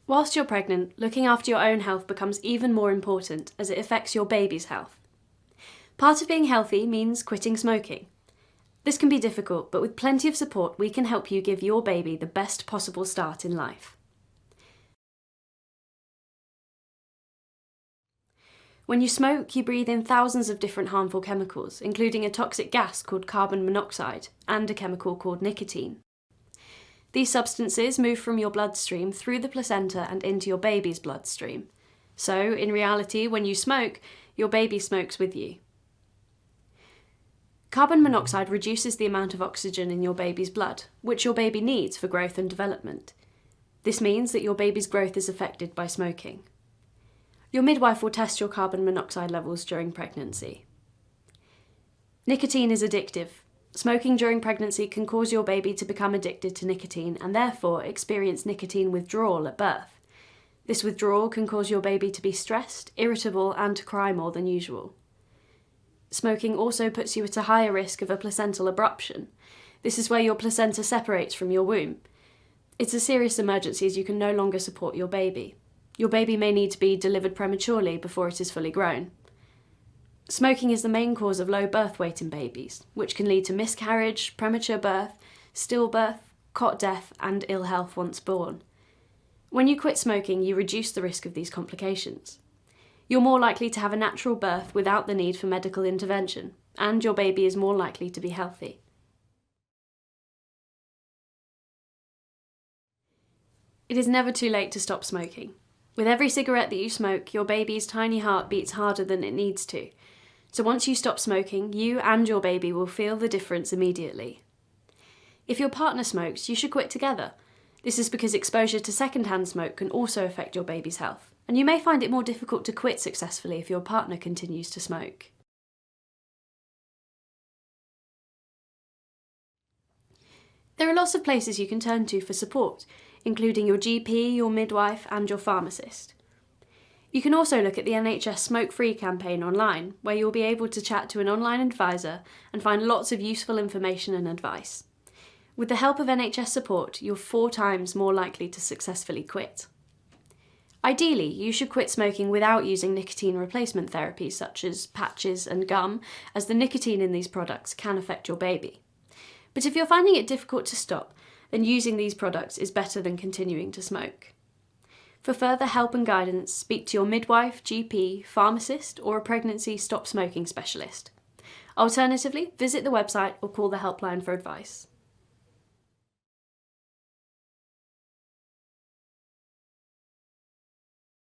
Whilst you're pregnant, looking after your own health becomes even more important as it affects your baby's health. Part of being healthy means quitting smoking. This can be difficult, but with plenty of support, we can help you give your baby the best possible start in life. When you smoke, you breathe in thousands of different harmful chemicals, including a toxic gas called carbon monoxide and a chemical called nicotine. These substances move from your bloodstream through the placenta and into your baby's bloodstream. So, in reality, when you smoke, your baby smokes with you. Carbon monoxide reduces the amount of oxygen in your baby's blood, which your baby needs for growth and development. This means that your baby's growth is affected by smoking. Your midwife will test your carbon monoxide levels during pregnancy. Nicotine is addictive. Smoking during pregnancy can cause your baby to become addicted to nicotine and therefore experience nicotine withdrawal at birth. This withdrawal can cause your baby to be stressed, irritable, and to cry more than usual. Smoking also puts you at a higher risk of a placental abruption. This is where your placenta separates from your womb. It's a serious emergency as you can no longer support your baby. Your baby may need to be delivered prematurely before it is fully grown. Smoking is the main cause of low birth weight in babies, which can lead to miscarriage, premature birth, stillbirth, cot death, and ill health once born. When you quit smoking, you reduce the risk of these complications. You're more likely to have a natural birth without the need for medical intervention, and your baby is more likely to be healthy. It is never too late to stop smoking. With every cigarette that you smoke, your baby's tiny heart beats harder than it needs to. So once you stop smoking, you and your baby will feel the difference immediately. If your partner smokes, you should quit together. This is because exposure to secondhand smoke can also affect your baby's health, and you may find it more difficult to quit successfully if your partner continues to smoke. There are lots of places you can turn to for support, including your GP, your midwife, and your pharmacist. You can also look at the NHS Smoke-Free campaign online, where you'll be able to chat to an online advisor and find lots of useful information and advice. With the help of NHS support, you're 4 times more likely to successfully quit. Ideally, you should quit smoking without using nicotine replacement therapies such as patches and gum, as the nicotine in these products can affect your baby. But if you're finding it difficult to stop, then using these products is better than continuing to smoke. For further help and guidance, speak to your midwife, GP, pharmacist, or a pregnancy stop smoking specialist. Alternatively, visit the website or call the helpline for advice.